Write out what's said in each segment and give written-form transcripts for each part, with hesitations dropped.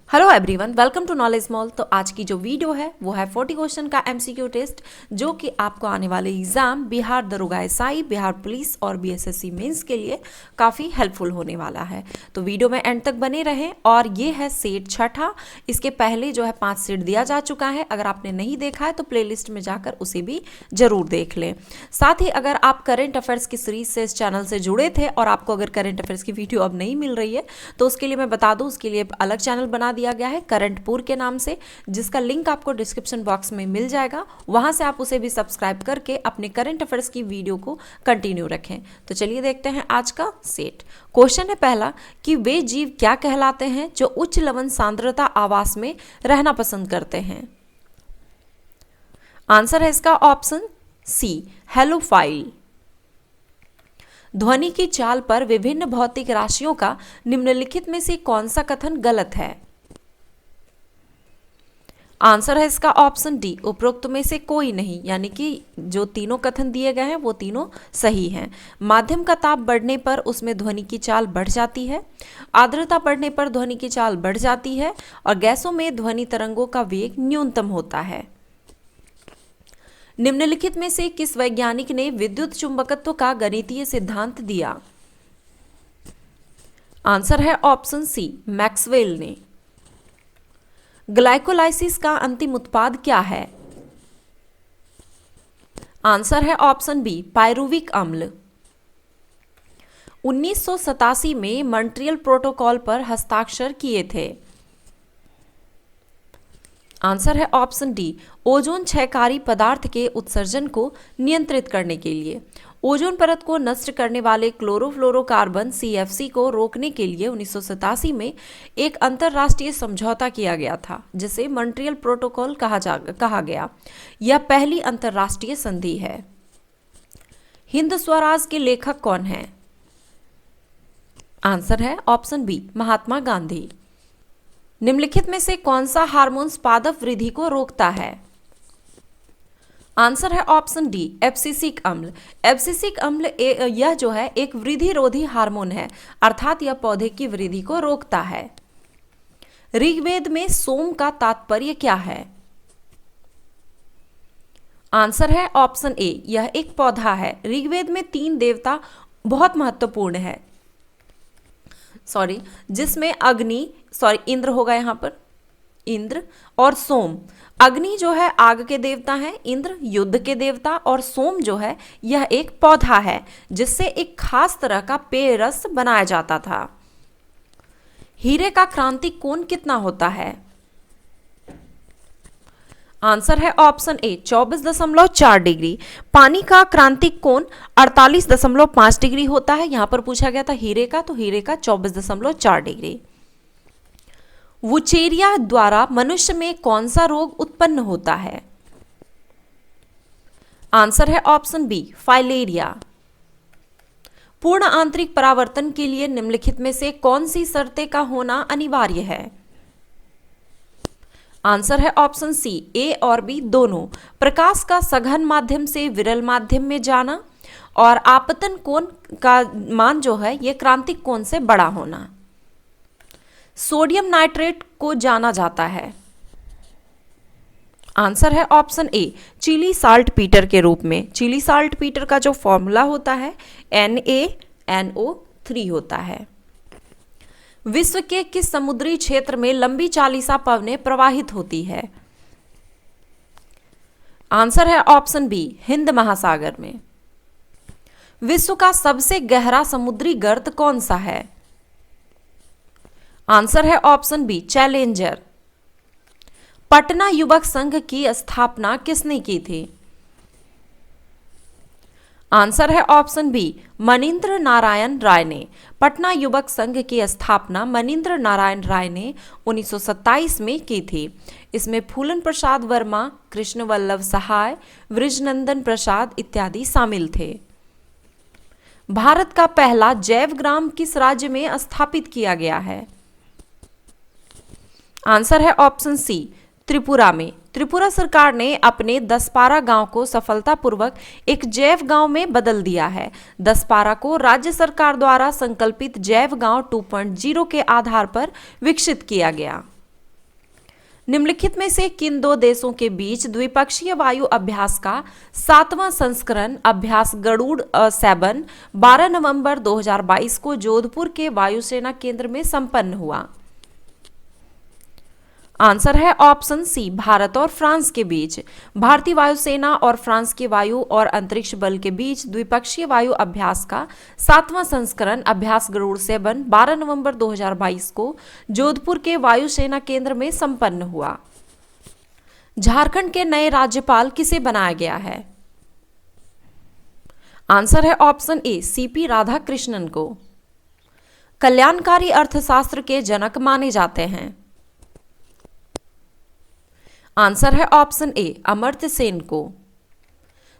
Hello everyone, welcome to Knowledge Mall. तो आज की जो वीडियो है वो है 40 क्वेश्चन का एमसीक्यू टेस्ट, जो कि आपको आने वाले एग्जाम बिहार दरोगा एसआई, बिहार पुलिस और बीएसएससी मेंस के लिए काफ़ी हेल्पफुल होने वाला है। तो वीडियो में एंड तक बने रहें। और ये है सेट छठा। इसके पहले जो है 5 सेट दिया जा चुका है। अगर आपने नहीं देखा है तो प्लेलिस्ट में जाकर उसे भी जरूर देख लें। साथ ही अगर आप करंट अफेयर्स की सीरीज से इस चैनल से जुड़े थे और आपको अगर करंट अफेयर्स की वीडियो अब नहीं मिल रही है तो उसके लिए मैं बता दूं, उसके लिए अलग चैनल बना दिया गया है करंटपुर के नाम से, जिसका लिंक आपको डिस्क्रिप्शन बॉक्स में मिल जाएगा। वहां से आप उसे भी सब्सक्राइब करके अपने करंट अफेयर्स की वीडियो को कंटिन्यू रखें। तो चलिए देखते हैं आज का सेट। क्वेश्चन है पहला कि वे जीव क्या कहलाते हैं जो उच्च लवण सांद्रता आवास में रहना पसंद करते हैं। आंसर है इसका ऑप्शन सी, हेलोफाइल। ध्वनि की चाल पर विभिन्न भौतिक राशियों का निम्नलिखित में से कौन सा कथन गलत है। आंसर है इसका ऑप्शन डी, उपरोक्त में से कोई नहीं, यानी कि जो तीनों कथन दिए गए हैं वो तीनों सही हैं। माध्यम का ताप बढ़ने पर उसमें ध्वनि की चाल बढ़ जाती है, आर्द्रता बढ़ने पर ध्वनि की चाल बढ़ जाती है और गैसों में ध्वनि तरंगों का वेग न्यूनतम होता है। निम्नलिखित में से किस वैज्ञानिक ने विद्युत चुंबकत्व का गणितीय सिद्धांत दिया। आंसर है ऑप्शन सी, मैक्सवेल ने। ग्लाइकोलाइसिस का अंतिम उत्पाद क्या है। आंसर है ऑप्शन बी, पायरुविक अम्ल। 1987 में मॉन्ट्रियल प्रोटोकॉल पर हस्ताक्षर किए थे। आंसर है ऑप्शन डी, ओजोन क्षयकारी पदार्थ के उत्सर्जन को नियंत्रित करने के लिए। ओजोन परत को नष्ट करने वाले क्लोरोफ्लोरोकार्बन सीएफसी को रोकने के लिए 1987 में एक अंतर्राष्ट्रीय समझौता किया गया था, जिसे मॉन्ट्रियल प्रोटोकॉल कहा गया। यह पहली अंतर्राष्ट्रीय संधि है। हिंद स्वराज के लेखक कौन हैं। आंसर है ऑप्शन बी, महात्मा गांधी। निम्नलिखित में से कौन सा हार्मोन पादप वृद्धि को रोकता है। आंसर है ऑप्शन डी, एब्सिसिक अम्ल। एब्सिसिक अम्ल यह जो है एक वृद्धिरोधी हार्मोन है, अर्थात यह पौधे की वृद्धि को रोकता है। ऋग्वेद में सोम का तात्पर्य क्या है। आंसर है ऑप्शन ए, यह एक पौधा है। ऋग्वेद में 3 देवता बहुत महत्वपूर्ण है, जिसमें इंद्र होगा यहाँ पर, इंद्र और सोम। अग्नि जो है आग के देवता हैं, इंद्र युद्ध के देवता, और सोम जो है यह एक पौधा है जिससे एक खास तरह का पेय रस बनाया जाता था। हीरे का क्रांतिक कोण कितना होता है। आंसर है ऑप्शन ए, 24.4 डिग्री। पानी का क्रांतिक कोण 48.5 डिग्री होता है। यहां पर पूछा गया था हीरे का, तो हीरे का 24.4 डिग्री। वुचेरिया द्वारा मनुष्य में कौन सा रोग उत्पन्न होता है। आंसर है ऑप्शन बी, फाइलेरिया। पूर्ण आंतरिक परावर्तन के लिए निम्नलिखित में से कौन सी शर्तें का होना अनिवार्य है। आंसर है ऑप्शन सी, ए और बी दोनों। प्रकाश का सघन माध्यम से विरल माध्यम में जाना और आपतन कोण का मान जो है यह क्रांतिक कोण से बड़ा होना। सोडियम नाइट्रेट को जाना जाता है। आंसर है option A, Chile saltpetre के रूप में। चिली साल्ट पीटर का जो फॉर्मूला होता है NaNO3 होता है। विश्व के किस समुद्री क्षेत्र में लंबी चालीसा पवनें प्रवाहित होती है। आंसर है ऑप्शन बी, हिंद महासागर में। विश्व का सबसे गहरा समुद्री गर्त कौन सा है। आंसर है ऑप्शन बी, चैलेंजर। पटना युवक संघ की स्थापना किसने की थी। आंसर है ऑप्शन बी, मनीन्द्र नारायण राय ने। पटना युवक संघ की स्थापना मनीन्द्र नारायण राय ने 1927 में की थी। इसमें फूलन प्रसाद वर्मा, कृष्ण वल्लभ सहाय, वृजनंदन प्रसाद इत्यादि शामिल थे। भारत का पहला जैव ग्राम किस राज्य में स्थापित किया गया है। आंसर है ऑप्शन सी, त्रिपुरा में। त्रिपुरा सरकार ने अपने दसपारा गांव को सफलतापूर्वक एक जैव गांव में बदल दिया है। दसपारा को राज्य सरकार द्वारा संकल्पित जैव गांव 2.0 के आधार पर विकसित किया गया। निम्नलिखित में से किन दो देशों के बीच द्विपक्षीय वायु अभ्यास का 7वां संस्करण अभ्यास गरुड़ 7 12 नवंबर 2022 को जोधपुर के वायुसेना केंद्र में संपन्न हुआ? आंसर है ऑप्शन सी, भारत और फ्रांस के बीच। भारतीय वायुसेना और फ्रांस के वायु और अंतरिक्ष बल के बीच द्विपक्षीय वायु अभ्यास का 7वां संस्करण अभ्यास गरुड़ 7 12 नवंबर 2022 को जोधपुर के वायुसेना केंद्र में संपन्न हुआ। झारखंड के नए राज्यपाल किसे बनाया गया है? आंसर है ऑप्शन ए, सीपी राधाकृष्णन को। कल्याणकारी अर्थशास्त्र के जनक माने जाते हैं? आंसर है ऑप्शन ए, अमर्त्य सेन को।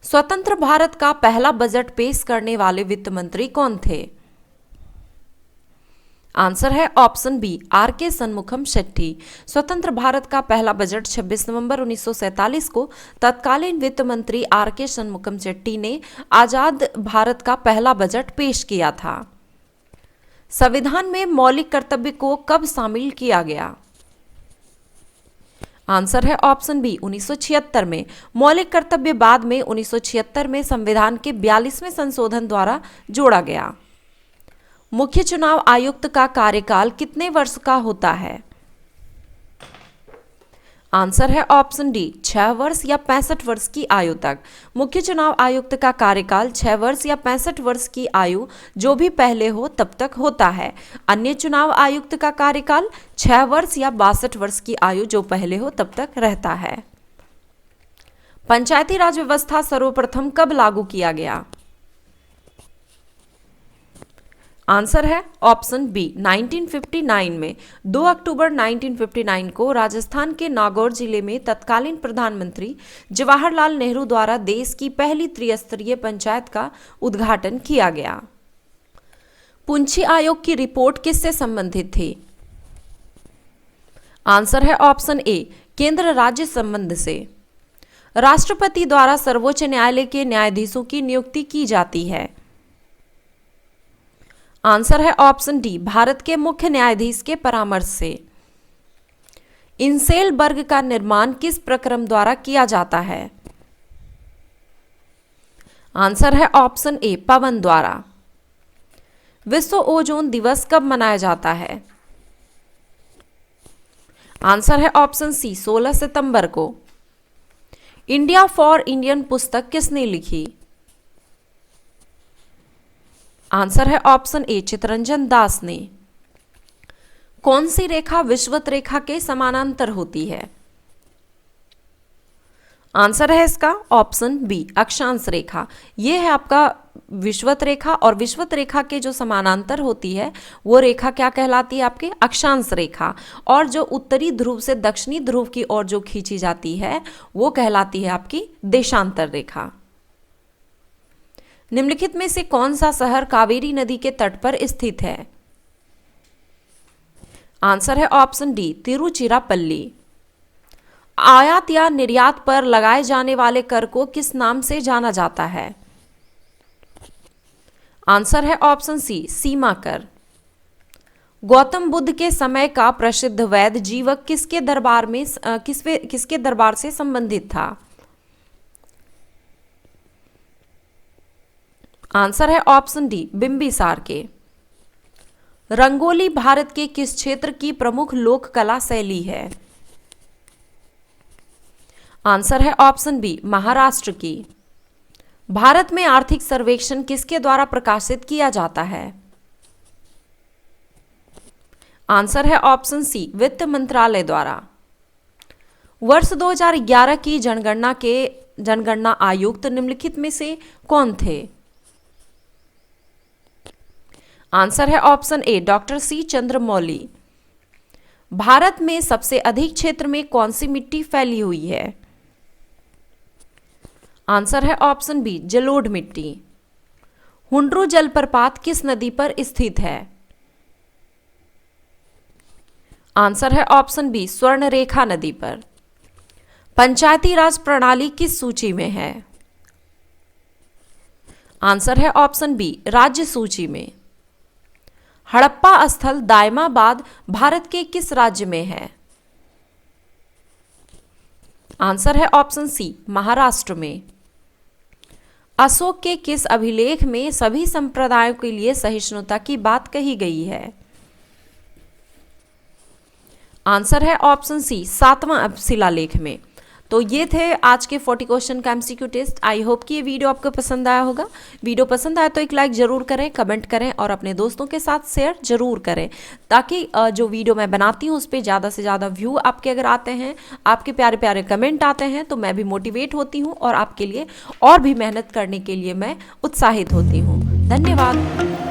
स्वतंत्र भारत का पहला बजट पेश करने वाले वित्त मंत्री कौन थे? आंसर है ऑप्शन बी, आर के शनमुखम शेट्टी। स्वतंत्र भारत का पहला बजट 26 नवंबर 1947 को तत्कालीन वित्त मंत्री आर के शनमुखम शेट्टी ने आजाद भारत का पहला बजट पेश किया था। संविधान में मौलिक कर्तव्य को कब शामिल किया गया? आंसर है ऑप्शन बी, 1976 में। मौलिक कर्तव्य बाद में 1976 में संविधान के 42वें संशोधन द्वारा जोड़ा गया। मुख्य चुनाव आयुक्त का कार्यकाल कितने वर्ष का होता है? आंसर है ऑप्शन डी, 6 वर्ष या 65 वर्ष की आयु तक। मुख्य चुनाव आयुक्त का कार्यकाल 6 वर्ष या 65 वर्ष की आयु जो भी पहले हो तब तक होता है। अन्य चुनाव आयुक्त का कार्यकाल 6 वर्ष या 62 वर्ष की आयु जो पहले हो तब तक रहता है। पंचायती राज व्यवस्था सर्वप्रथम कब लागू किया गया? आंसर है ऑप्शन बी, 1959 में। 2 अक्टूबर 1959 को राजस्थान के नागौर जिले में तत्कालीन प्रधानमंत्री जवाहरलाल नेहरू द्वारा देश की पहली त्रिस्तरीय पंचायत का उद्घाटन किया गया। पुंछी आयोग की रिपोर्ट किससे संबंधित थी? आंसर है ऑप्शन ए, केंद्र राज्य संबंध से। राष्ट्रपति द्वारा सर्वोच्च न्यायालय के न्यायाधीशों की नियुक्ति की जाती है। आंसर है ऑप्शन डी, भारत के मुख्य न्यायाधीश के परामर्श से। इंसेल वर्ग का निर्माण किस प्रक्रम द्वारा किया जाता है? आंसर है ऑप्शन ए, पवन द्वारा। विश्व ओजोन दिवस कब मनाया जाता है? आंसर है ऑप्शन सी, 16 सितंबर को। इंडिया फॉर इंडियन पुस्तक किसने लिखी? आंसर है ऑप्शन ए, चितरंजन दास ने। कौन सी रेखा विषुवत रेखा के समानांतर होती है? आंसर है इसका ऑप्शन बी, अक्षांश रेखा। यह है आपका विषुवत रेखा, और विषुवत रेखा के जो समानांतर होती है वो रेखा क्या कहलाती है? आपके अक्षांश रेखा। और जो उत्तरी ध्रुव से दक्षिणी ध्रुव की ओर जो खींची जाती है वो कहलाती है आपकी देशांतर रेखा। निम्नलिखित में से कौन सा शहर कावेरी नदी के तट पर स्थित है? आंसर है ऑप्शन डी, तिरुचिरापल्ली। आयात या निर्यात पर लगाए जाने वाले कर को किस नाम से जाना जाता है? आंसर है ऑप्शन सी, सीमा कर। गौतम बुद्ध के समय का प्रसिद्ध वैद्य जीवक किसके दरबार से संबंधित था? आंसर है ऑप्शन डी, बिंबिसार के। रंगोली भारत के किस क्षेत्र की प्रमुख लोक कला शैली है? आंसर है ऑप्शन बी, महाराष्ट्र की। भारत में आर्थिक सर्वेक्षण किसके द्वारा प्रकाशित किया जाता है? आंसर है ऑप्शन सी, वित्त मंत्रालय द्वारा। वर्ष 2011 की जनगणना आयुक्त निम्नलिखित में से कौन थे? आंसर है option A, doctor C Chandramouli. Bharat में सबसे अधिक क्षेत्र में कौन सी मिट्टी फैली हुई है? आंसर है ऑप्शन बी, जलोढ़ मिट्टी। हुंड्रू जलप्रपात किस नदी पर स्थित है? आंसर है ऑप्शन बी, स्वर्णरेखा नदी पर। पंचायती राज प्रणाली किस सूची में है? आंसर है ऑप्शन बी, राज्य सूची में। हड़प्पा स्थल दायमाबाद भारत के किस राज्य में है? आंसर है ऑप्शन सी, महाराष्ट्र में। अशोक के किस अभिलेख में सभी संप्रदायों के लिए सहिष्णुता की बात कही गई है? आंसर है ऑप्शन सी, 7वां शिलालेख में। तो ये थे आज के 40 क्वेश्चन का एमसीक्यू टेस्ट। आई होप कि ये वीडियो आपको पसंद आया होगा। वीडियो पसंद आया तो एक लाइक जरूर करें, कमेंट करें और अपने दोस्तों के साथ शेयर जरूर करें, ताकि जो वीडियो मैं बनाती हूँ उस पर ज़्यादा से ज़्यादा व्यू आपके अगर आते हैं, आपके प्यारे प्यारे कमेंट आते हैं, तो मैं भी मोटिवेट होती हूँ और आपके लिए और भी मेहनत करने के लिए मैं उत्साहित होती हूँ। धन्यवाद।